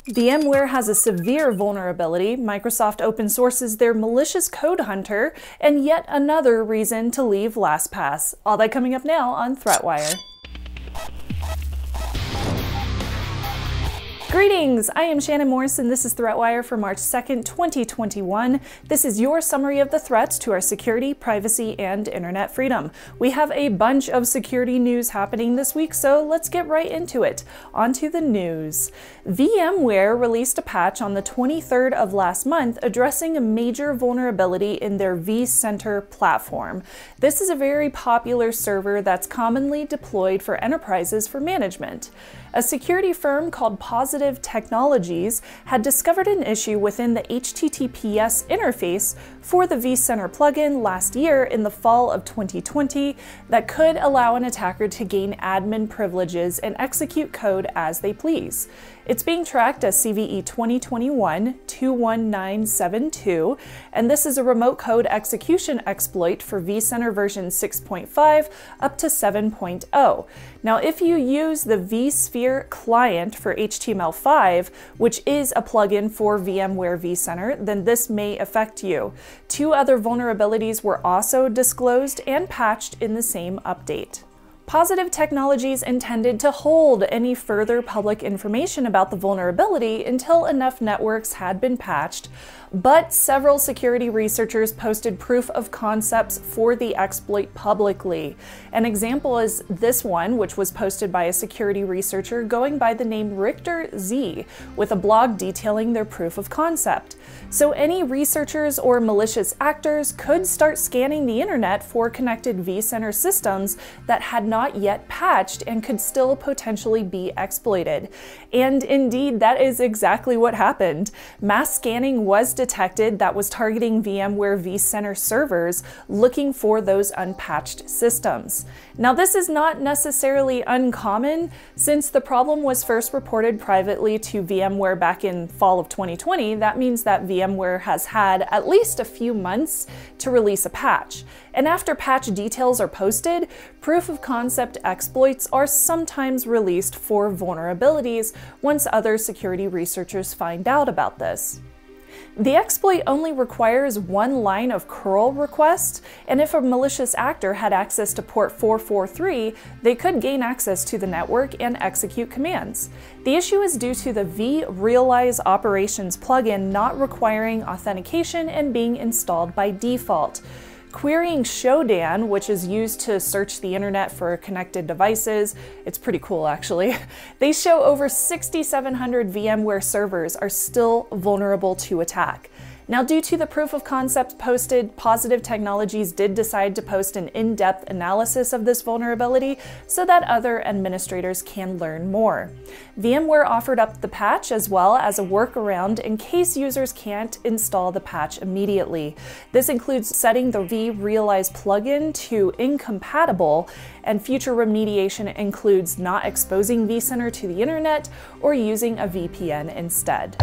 VMware has a severe vulnerability, Microsoft open sources their malicious code hunter, and yet another reason to leave LastPass. All that coming up now on ThreatWire. Greetings! I am Shannon Morse and this is ThreatWire for March 2nd, 2021. This is your summary of the threats to our security, privacy, and internet freedom. We have a bunch of security news happening this week, so let's get right into it. On to the news. VMware released a patch on the 23rd of last month addressing a major vulnerability in their vCenter platform. This is a very popular server that's commonly deployed for enterprises for management. A security firm called Positive Technologies had discovered an issue within the HTTPS interface for the vCenter plugin last year in the fall of 2020 that could allow an attacker to gain admin privileges and execute code as they please. It's being tracked as CVE 2021-21972, and this is a remote code execution exploit for vCenter version 6.5 up to 7.0. Now, if you use the vSphere client for HTML5, which is a plugin for VMware vCenter, then this may affect you. Two other vulnerabilities were also disclosed and patched in the same update. Positive Technologies intended to hold any further public information about the vulnerability until enough networks had been patched, but several security researchers posted proof of concepts for the exploit publicly. An example is this one, which was posted by a security researcher going by the name Richter Z, with a blog detailing their proof of concept. So any researchers or malicious actors could start scanning the internet for connected vCenter systems that had not yet patched and could still potentially be exploited. And indeed, that is exactly what happened. Mass scanning was detected that was targeting VMware vCenter servers looking for those unpatched systems. Now, this is not necessarily uncommon since the problem was first reported privately to VMware back in fall of 2020. That means that VMware has had at least a few months to release a patch. And after patch details are posted, proof of concept exploits are sometimes released for vulnerabilities once other security researchers find out about this. The exploit only requires one line of curl request, and if a malicious actor had access to port 443, they could gain access to the network and execute commands. The issue is due to the vRealize Operations plugin not requiring authentication and being installed by default. Querying Shodan, which is used to search the internet for connected devices, it's pretty cool actually, they show over 6,700 VMware servers are still vulnerable to attack. Now, due to the proof of concept posted, Positive Technologies did decide to post an in-depth analysis of this vulnerability so that other administrators can learn more. VMware offered up the patch as well as a workaround in case users can't install the patch immediately. This includes setting the vRealize plugin to incompatible, and future remediation includes not exposing vCenter to the internet or using a VPN instead.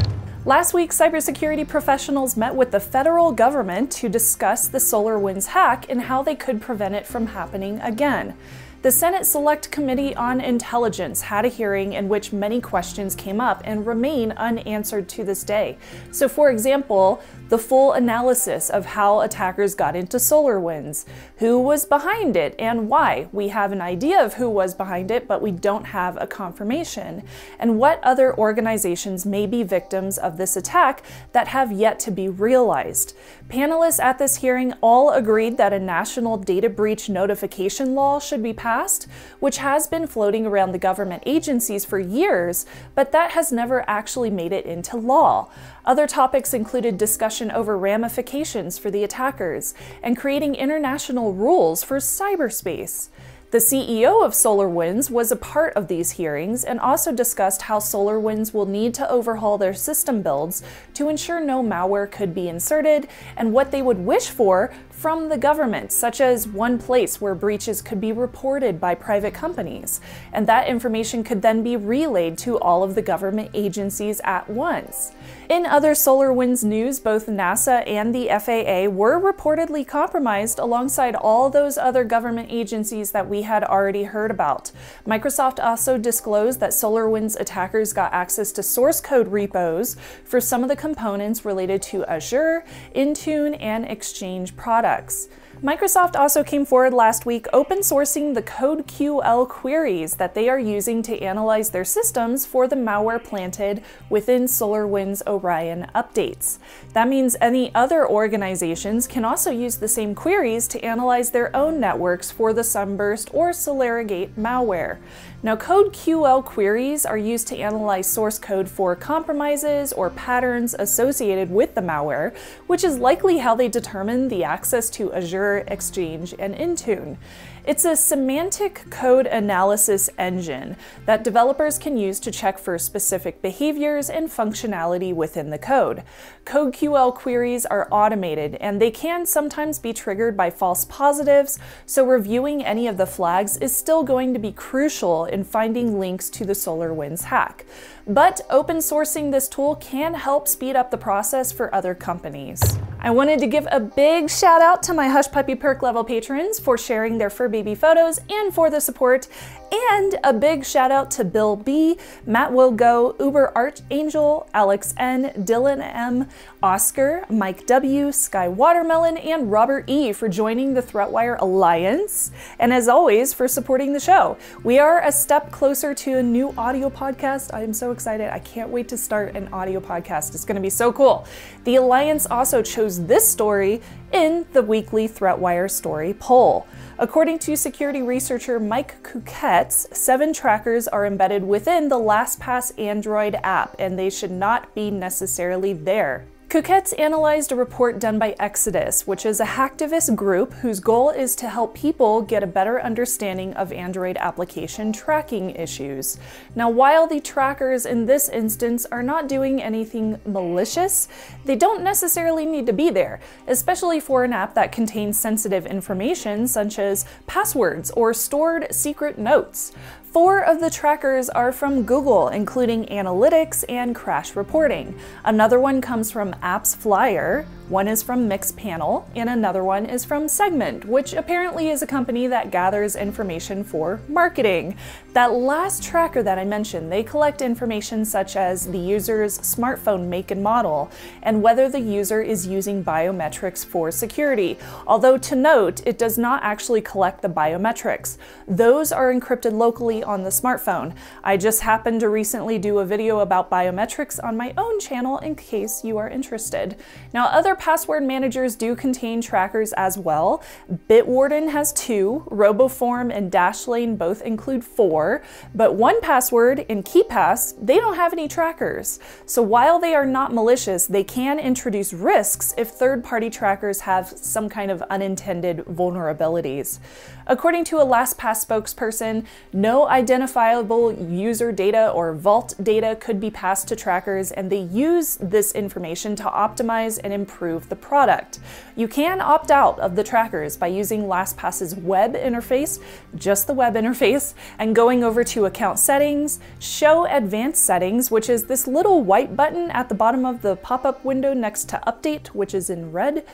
Last week, cybersecurity professionals met with the federal government to discuss the SolarWinds hack and how they could prevent it from happening again. The Senate Select Committee on Intelligence had a hearing in which many questions came up and remain unanswered to this day. So, for example, the full analysis of how attackers got into SolarWinds, who was behind it and why. We have an idea of who was behind it, but we don't have a confirmation. And what other organizations may be victims of this attack that have yet to be realized. Panelists at this hearing all agreed that a national data breach notification law should be passed, which has been floating around the government agencies for years, but that has never actually made it into law. Other topics included discussion over ramifications for the attackers and creating international rules for cyberspace. The CEO of SolarWinds was a part of these hearings and also discussed how SolarWinds will need to overhaul their system builds to ensure no malware could be inserted and what they would wish for from the government, such as one place where breaches could be reported by private companies, and that information could then be relayed to all of the government agencies at once. In other SolarWinds news, both NASA and the FAA were reportedly compromised alongside all those other government agencies that we had already heard about. Microsoft also disclosed that SolarWinds attackers got access to source code repos for some of the components related to Azure, Intune, and Exchange products. Microsoft also came forward last week open sourcing the CodeQL queries that they are using to analyze their systems for the malware planted within SolarWinds Orion updates. That means any other organizations can also use the same queries to analyze their own networks for the Sunburst or Solarigate malware. Now, CodeQL queries are used to analyze source code for compromises or patterns associated with the malware, which is likely how they determine the access to Azure, Exchange, and Intune. It's a semantic code analysis engine that developers can use to check for specific behaviors and functionality within the code. CodeQL queries are automated, and they can sometimes be triggered by false positives, so reviewing any of the flags is still going to be crucial in finding links to the SolarWinds hack. But open sourcing this tool can help speed up the process for other companies. I wanted to give a big shout out to my Hush Puppy Perk level patrons for sharing their fur baby photos and for the support, and a big shout out to Bill B, Matt Will Go, Uber Archangel, Alex N, Dylan M, Oscar, Mike W, Sky Watermelon, and Robert E for joining the ThreatWire Alliance, and as always for supporting the show. We are a step closer to a new audio podcast. I am so excited. I can't wait to start an audio podcast. It's going to be so cool. The Alliance also chose this story in the weekly ThreatWire story poll. According to security researcher Mike Cuquette's, 7 trackers are embedded within the LastPass Android app, and they should not be necessarily there. Cuquette's analyzed a report done by Exodus, which is a hacktivist group whose goal is to help people get a better understanding of Android application tracking issues. Now, while the trackers in this instance are not doing anything malicious, they don't necessarily need to be there, especially for an app that contains sensitive information such as passwords or stored secret notes. 4 of the trackers are from Google, including Analytics and Crash Reporting. Another one comes from Apps Flyer, one is from Mixpanel, and another one is from Segment, which apparently is a company that gathers information for marketing. That last tracker that I mentioned, they collect information such as the user's smartphone make and model, and whether the user is using biometrics for security. Although to note, it does not actually collect the biometrics. Those are encrypted locally on the smartphone. I just happened to recently do a video about biometrics on my own channel in case you are interested. Now, other password managers do contain trackers as well. Bitwarden has 2, RoboForm and Dashlane both include 4, but 1Password and KeePass, they don't have any trackers. So while they are not malicious, they can introduce risks if third-party trackers have some kind of unintended vulnerabilities. According to a LastPass spokesperson, no identifiable user data or vault data could be passed to trackers, and they use this information to optimize and improve the product. You can opt out of the trackers by using LastPass's web interface, just the web interface, and going over to Account Settings, Show Advanced Settings, which is this little white button at the bottom of the pop-up window next to Update, which is in red,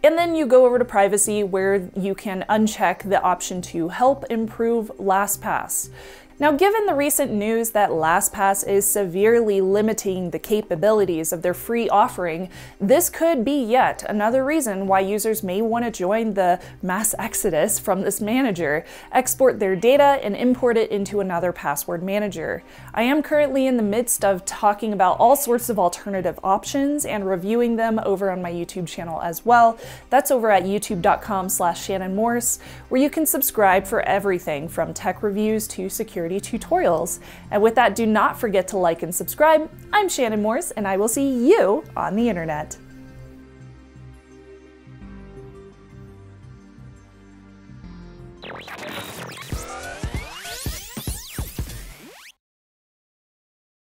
and then you go over to Privacy, where you can uncheck the option to help improve LastPass. Now, given the recent news that LastPass is severely limiting the capabilities of their free offering, this could be yet another reason why users may want to join the mass exodus from this manager, export their data, and import it into another password manager. I am currently in the midst of talking about all sorts of alternative options and reviewing them over on my YouTube channel as well. That's over at youtube.com/Shannon Morse, where you can subscribe for everything from tech reviews to security tutorials. And with that, do not forget to like and subscribe. I'm Shannon Morse, and I will see you on the internet.